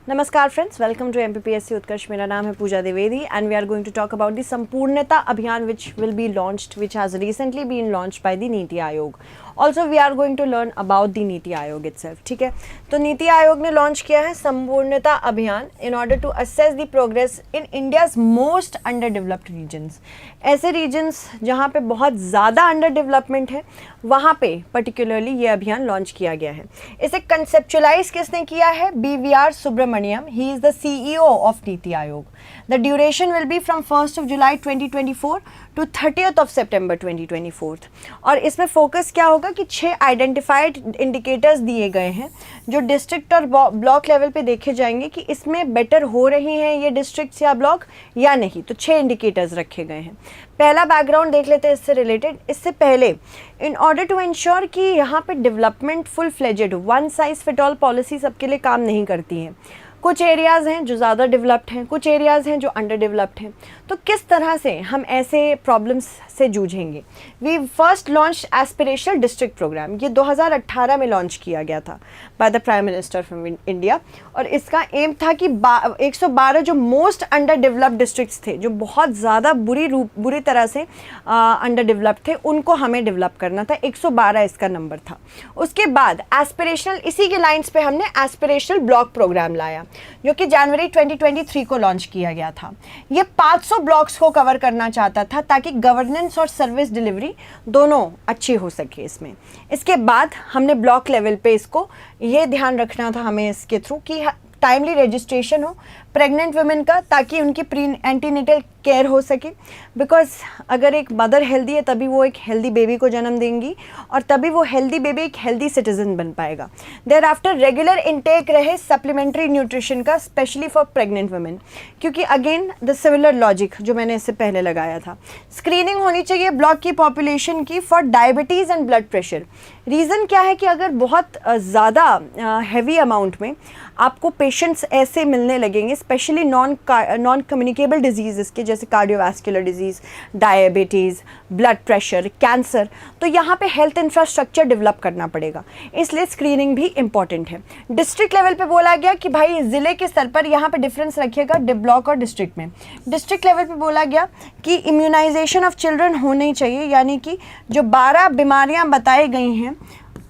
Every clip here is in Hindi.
नमस्कार friends, welcome to MPPSC Utkarsh. मेरा नाम है Pooja Dwivedi and we are going to talk about the Sampoornata Abhiyan which will be launched, which has recently been launched by the NITI Aayog. Also we are going to learn about the NITI Aayog itself. ठीक है, तो नीति आयोग ने लॉन्च किया है Sampoornata Abhiyan in order to assess the progress in India's most under developed regions. ऐसे रीजन्स जहाँ पे बहुत ज़्यादा अंडर डेवलपमेंट है, वहाँ पे पर्टिकुलरली ये अभियान लॉन्च किया गया है। इसे कंसेप्चुलाइज किसने किया है? BVR Subrahmanyam. He is the CEO of NITI Aayog. The duration will be from 1 July 2024 to 30 September 2024। और इसमें फोकस क्या होगा कि 6 आइडेंटिफाइड इंडिकेटर्स दिए गए हैं जो डिस्ट्रिक्ट और ब्लॉक लेवल पे देखे जाएंगे कि इसमें बेटर हो रही हैं ये डिस्ट्रिक्ट्स या ब्लॉक या नहीं। तो 6 इंडिकेटर्स रखे गए हैं। पहला बैकग्राउंड देख लेते हैं इससे रिलेटेड। इससे पहले इन ऑर्डर टू इंश्योर कि यहाँ पे development full fledged, one size fit all policy सबके लिए काम नहीं करती हैं। कुछ एरियाज़ हैं जो ज़्यादा डेवलप्ड हैं, कुछ एरियाज़ हैं जो अंडर डेवलप्ड हैं। तो किस तरह से हम ऐसे प्रॉब्लम्स से जूझेंगे? We first launch aspirational district programme. ये 2018 में लॉन्च किया गया था by the prime minister from India. और इसका एम था कि 112 जो मोस्ट अंडर डेवलप्ड डिस्ट्रिक्ट्स थे, जो बहुत ज़्यादा बुरी तरह से अंडर डेवलप्ड थे, उनको हमें डेवलप करना था। 112 इसका नंबर था। उसके बाद एस्पिरेशनल, इसी के लाइन्स पे हमने एस्पिरेशनल ब्लॉक प्रोग्राम लाया जो कि जनवरी 2023 को लॉन्च किया गया था। ये 500 ब्लॉक्स को कवर करना चाहता था ताकि गवर्नेंस और सर्विस डिलीवरी दोनों अच्छी हो सके इसमें। इसके बाद हमने ब्लॉक लेवल पे इसको ये ध्यान रखना था हमें इसके थ्रू कि टाइमली रजिस्ट्रेशन हो प्रेग्नेंट वुमेन का, ताकि उनकी प्री एंटीनेटल केयर हो सके। बिकॉज अगर एक मदर हेल्दी है तभी वो एक हेल्दी बेबी को जन्म देंगी और तभी वो हेल्दी बेबी एक हेल्दी सिटीजन बन पाएगा। देयर आफ्टर रेगुलर इनटेक रहे सप्लीमेंट्री न्यूट्रिशन का, स्पेशली फॉर प्रेग्नेंट वुमेन, क्योंकि अगेन द सिमिलर लॉजिक जो मैंने इससे पहले लगाया था। स्क्रीनिंग होनी चाहिए ब्लॉक की पॉपुलेशन की for diabetes and blood pressure. Reason क्या है कि अगर बहुत ज़्यादा हैवी अमाउंट में आपको पेशेंट्स ऐसे मिलने लगेंगे, स्पेशली नॉन कम्युनिकेबल डिजीज़ के, जैसे cardiovascular disease, diabetes, blood pressure, cancer, तो यहाँ पे हेल्थ इंफ्रास्ट्रक्चर डेवलप करना पड़ेगा। इसलिए स्क्रीनिंग भी इम्पॉर्टेंट है। डिस्ट्रिक्ट लेवल पे बोला गया कि भाई ज़िले के स्तर पर यहाँ पे डिफरेंस रखिएगा ब्लॉक और डिस्ट्रिक्ट में। डिस्ट्रिक्ट लेवल पे बोला गया कि इम्यूनाइजेशन ऑफ चिल्ड्रन होनी चाहिए, यानी कि जो 12 बीमारियाँ बताई गई हैं,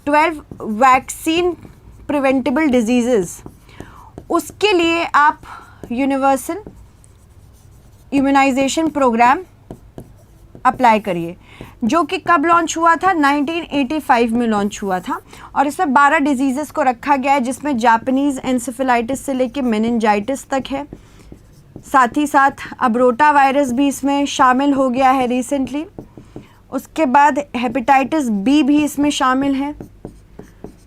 12 वैक्सीन प्रिवेंटेबल डिजीज़, उसके लिए आप यूनिवर्सल इम्यूनाइजेशन प्रोग्राम अप्लाई करिए, जो कि कब लॉन्च हुआ था? 1985 में लॉन्च हुआ था। और इसमें 12 डिजीज़ को रखा गया है, जिसमें जापानीज़ एंसेफेलाइटिस से लेके मेनिंजाइटिस तक है। साथ ही साथ अब्रोटा वायरस भी इसमें शामिल हो गया है रिसेंटली। उसके बाद हेपेटाइटिस बी भी इसमें शामिल है,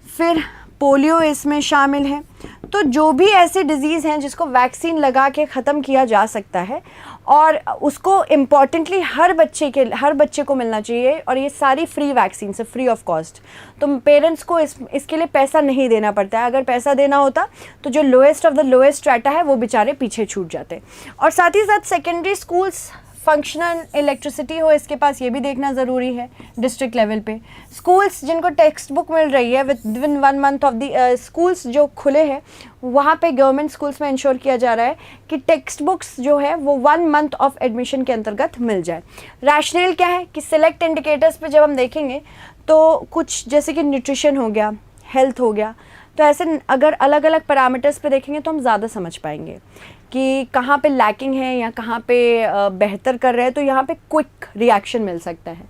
फिर पोलियो इसमें शामिल है। तो जो भी ऐसे डिजीज़ हैं जिसको वैक्सीन लगा के ख़त्म किया जा सकता है और उसको इम्पॉर्टेंटली हर बच्चे को मिलना चाहिए, और ये सारी फ्री वैक्सीन से, फ्री ऑफ कॉस्ट। तो पेरेंट्स को इसके लिए पैसा नहीं देना पड़ता है। अगर पैसा देना होता तो जो lowest of the lowest strata है वो बेचारे पीछे छूट जाते। और साथ ही साथ सेकेंडरी स्कूल्स फंक्शनल इलेक्ट्रिसिटी हो इसके पास, ये भी देखना ज़रूरी है डिस्ट्रिक्ट लेवल पे। स्कूल्स जिनको टेक्स्ट बुक मिल रही है within 1 month of the schools जो खुले हैं, वहाँ पे गवर्नमेंट स्कूल्स में इंश्योर किया जा रहा है कि टेक्स्ट बुक्स जो है वो 1 मंथ ऑफ एडमिशन के अंतर्गत मिल जाए। रैशनल क्या है कि सिलेक्ट इंडिकेटर्स पे जब हम देखेंगे तो कुछ जैसे कि न्यूट्रिशन हो गया, हेल्थ हो गया, तो ऐसे अगर अलग अलग पैरामीटर्स पे देखेंगे तो हम ज़्यादा समझ पाएंगे कि कहाँ पे लैकिंग है या कहाँ पे बेहतर कर रहे हैं, तो यहाँ पे क्विक रिएक्शन मिल सकता है।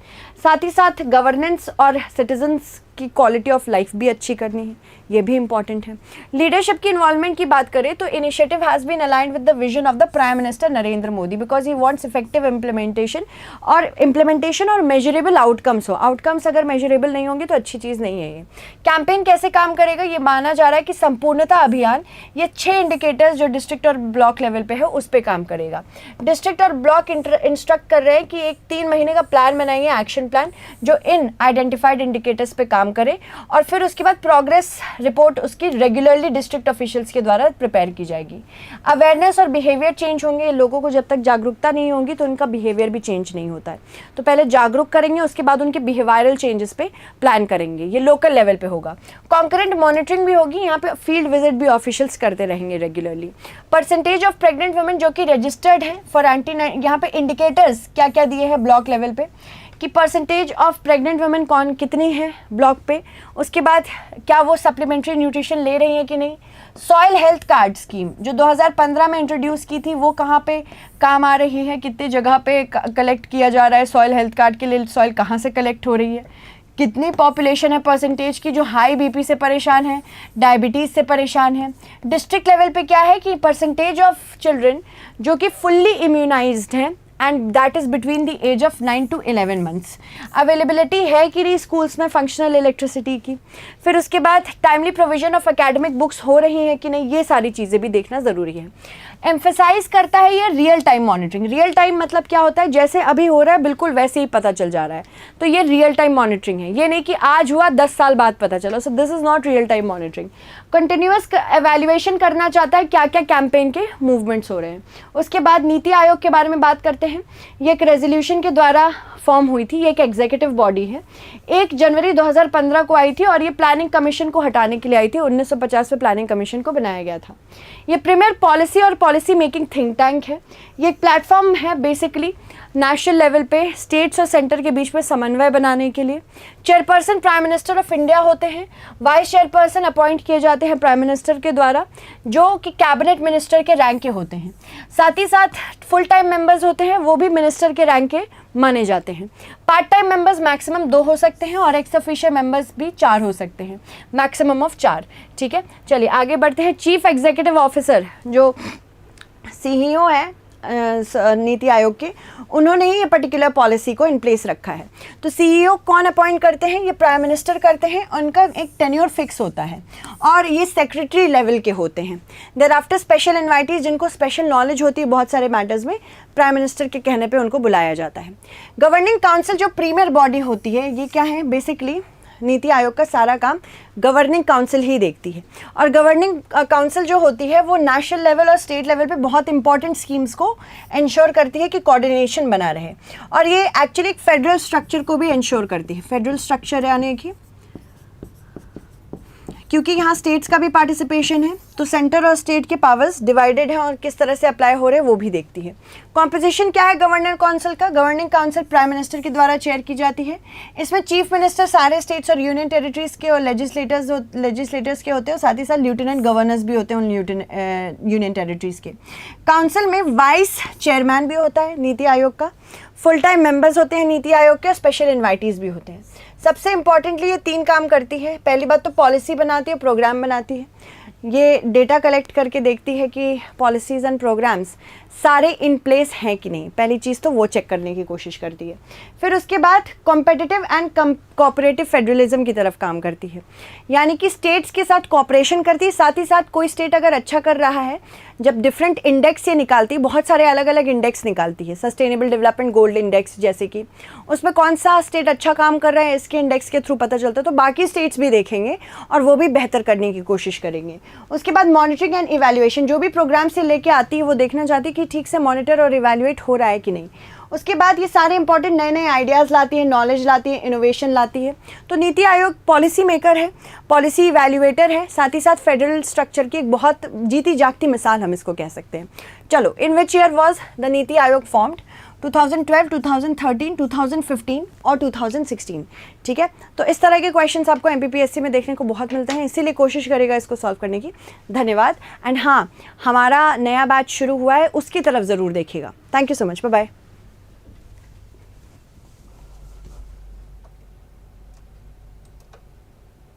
साथ ही साथ गवर्नेंस और सिटीजन्स की क्वालिटी ऑफ लाइफ भी अच्छी करनी है, ये भी इम्पॉर्टेंट है। लीडरशिप की इन्वॉल्वमेंट की बात करें तो initiative has been aligned with the vision of the prime minister Narendra Modi, because he wants effective implementation और मेजरेबल आउटकम्स हो। आउटकम्स अगर मेजरेबल नहीं होंगे तो अच्छी चीज़ नहीं है ये। कैंपेन कैसे काम करेगा? ये माना जा रहा है कि संपूर्णता अभियान ये 6 इंडिकेटर्स जो डिस्ट्रिक्ट और ब्लॉक लेवल पे है उस पर काम करेगा। डिस्ट्रिक्ट और ब्लॉक इंस्ट्रक्ट कर रहे हैं कि एक 3 महीने का प्लान बनाइए, एक्शन प्लान जो इन आइडेंटिफाइड इंडिकेटर्स पे काम करे, और फिर उसके बाद प्रोग्रेस रिपोर्ट उसकी रेगुलरली डिस्ट्रिक्ट ऑफिशियल्स के द्वारा प्रिपेयर की जाएगी। अवेयरनेस और बिहेवियर चेंज होंगे, लोगों को जब तक जागरूकता नहीं होगी तो उनका बिहेवियर भी चेंज नहीं होता है। तो पहले जागरूक करेंगे, उसके बाद उनके बिहेवियरल चेंजेस पे प्लान करेंगे, ये लोकल लेवल पे होगा। कॉन्करेंट मॉनिटरिंग भी होगी, यहाँ पे फील्ड विजिट भी ऑफिशियल्स करते रहेंगे regularly. Percentage of pregnant women जो कि रजिस्टर्ड है फॉर यहाँ पे इंडिकेटर्स क्या क्या दिए हैं ब्लॉक लेवल पे कि परसेंटेज ऑफ प्रेग्नेंट वुमेन कौन कितनी है ब्लॉक पे, उसके बाद क्या वो सप्लीमेंट्री न्यूट्रिशन ले रही हैं कि नहीं। सॉइल हेल्थ कार्ड स्कीम जो 2015 में इंट्रोड्यूस की थी, वो कहाँ पे काम आ रही है, कितनी जगह पे कलेक्ट किया जा रहा है सॉइल हेल्थ कार्ड के लिए, सॉइल कहाँ से कलेक्ट हो रही है, कितनी पॉपुलेशन है परसेंटेज की जो हाई बीपी से परेशान है, डायबिटीज़ से परेशान है। डिस्ट्रिक्ट लेवल पे क्या है कि परसेंटेज ऑफ चिल्ड्रन जो कि फुल्ली इम्यूनाइज्ड हैं and that is between the age of 9 to 11 months. Availability है कि नहीं स्कूल्स में फंक्शनल इलेक्ट्रिसिटी की, फिर उसके बाद timely provision of academic books हो रही हैं कि नहीं, ये सारी चीज़ें भी देखना ज़रूरी है। एम्फेसाइज करता है ये real time monitoring. Real time मतलब क्या होता है, जैसे अभी हो रहा है बिल्कुल वैसे ही पता चल जा रहा है, तो ये रियल टाइम मॉनिटरिंग है। ये नहीं कि आज हुआ 10 साल बाद पता चला, so this is not real time monitoring. Continuous evaluation करना चाहता है क्या क्या कैंपेन के मूवमेंट्स हो रहे हैं। उसके बाद नीति आयोग के बारे में बात करते हैं। ये एक रेजोल्यूशन के द्वारा फॉर्म हुई थी, ये एक एग्जीक्यूटिव बॉडी है, 1 जनवरी 2015 को आई थी और ये प्लानिंग कमीशन को हटाने के लिए आई थी। 1950 में प्लानिंग कमीशन को बनाया गया था। ये प्रीमियर पॉलिसी और पॉलिसी मेकिंग थिंक टैंक है। ये एक प्लेटफॉर्म है बेसिकली नेशनल लेवल पे स्टेट्स और सेंटर के बीच में समन्वय बनाने के लिए। Chairperson prime minister of India होते हैं, वाइस चेयरपर्सन अपॉइंट किए जाते हैं प्राइम मिनिस्टर के द्वारा जो कि कैबिनेट मिनिस्टर के रैंक के होते हैं। साथ ही साथ फुल टाइम मेंबर्स होते हैं, वो भी मिनिस्टर के रैंक के माने जाते हैं। पार्ट टाइम मेंबर्स मैक्सिमम 2 हो सकते हैं और एक्स ऑफिशियल मेंबर्स भी 4 हो सकते हैं, मैक्सिमम ऑफ 4। ठीक है, चलिए आगे बढ़ते हैं। चीफ एग्जीक्यूटिव ऑफिसर जो CEO है नीति आयोग के, उन्होंने ही ये पर्टिकुलर पॉलिसी को इन प्लेस रखा है। तो CEO कौन अपॉइंट करते हैं, ये प्राइम मिनिस्टर करते हैं, उनका एक टेन्योर फिक्स होता है और ये सेक्रेटरी लेवल के होते हैं। देर आफ्टर स्पेशल इन्वाइटीज जिनको स्पेशल नॉलेज होती है बहुत सारे मैटर्स में, प्राइम मिनिस्टर के कहने पे उनको बुलाया जाता है। गवर्निंग काउंसिल जो प्रीमियर बॉडी होती है, ये क्या है, बेसिकली नीति आयोग का सारा काम गवर्निंग काउंसिल ही देखती है। और गवर्निंग काउंसिल जो होती है वो नेशनल लेवल और स्टेट लेवल पे बहुत इंपॉर्टेंट स्कीम्स को इंश्योर करती है कि कोऑर्डिनेशन बना रहे, और ये एक्चुअली एक फेडरल स्ट्रक्चर को भी इंश्योर करती है। फेडरल स्ट्रक्चर यानी कि क्योंकि यहाँ स्टेट्स का भी पार्टिसिपेशन है, तो सेंटर और स्टेट के पावर्स डिवाइडेड हैं और किस तरह से अप्लाई हो रहे हैं वो भी देखती है। कॉम्पोजिशन क्या है गवर्नर काउंसिल का, गवर्निंग काउंसिल प्राइम मिनिस्टर के द्वारा चेयर की जाती है। इसमें चीफ मिनिस्टर सारे स्टेट्स और यूनियन टेरिटरीज के और लेजिस्लेटर्स के होते हैं, और साथ ही साथ लेफ्टिनेंट गवर्नर्स भी होते हैं उन यूनियन टेरिटरीज के। काउंसिल में वाइस चेयरमैन भी होता है नीति आयोग का, फुल टाइम मेंबर्स होते हैं नीति आयोग के, और स्पेशल इन्वाइटीज़ भी होते हैं। सबसे इंपॉर्टेंटली ये 3 काम करती है। पहली बात तो पॉलिसी बनाती है, प्रोग्राम बनाती है, ये डेटा कलेक्ट करके देखती है कि पॉलिसीज़ एंड प्रोग्राम्स सारे इन प्लेस हैं कि नहीं, पहली चीज़ तो वो चेक करने की कोशिश करती है। फिर उसके बाद कॉम्पिटिटिव एंड कोऑपरेटिव फेडरलिज्म की तरफ काम करती है, यानी कि स्टेट्स के साथ कोऑपरेशन करती है। साथ ही साथ कोई स्टेट अगर अच्छा कर रहा है, जब डिफरेंट इंडेक्स ये निकालती है, बहुत सारे अलग अलग इंडेक्स निकालती है, सस्टेनेबल डेवलपमेंट गोल्ड इंडेक्स जैसे कि, उसमें कौन सा स्टेट अच्छा काम कर रहा है इसके इंडेक्स के थ्रू पता चलता है, तो बाकी स्टेट्स भी देखेंगे और वो भी बेहतर करने की कोशिश करेंगे। उसके बाद मॉनिटरिंग एंड इवैल्यूएशन, जो भी प्रोग्राम से लेके आती है वो देखना चाहती है कि ठीक से मॉनिटर और इवैल्यूएट हो रहा है कि नहीं। उसके बाद ये सारे इंपॉर्टेंट नए नए आइडियाज़ लाती है, नॉलेज लाती है, इनोवेशन लाती है। तो नीति आयोग पॉलिसी मेकर है, पॉलिसी इवैल्यूएटर है, साथ ही साथ फेडरल स्ट्रक्चर की एक बहुत जीती जागती मिसाल हम इसको कह सकते हैं। चलो, इन which year was the NITI आयोग फॉर्म्ड? 2012, 2013, 2015 और 2016। ठीक है, तो इस तरह के क्वेश्चंस आपको MPPSC में देखने को बहुत मिलते हैं, इसीलिए कोशिश करेगा इसको सॉल्व करने की। धन्यवाद। एंड हाँ, हमारा नया बैच शुरू हुआ है, उसकी तरफ ज़रूर देखिएगा। Thank you so much, bye bye.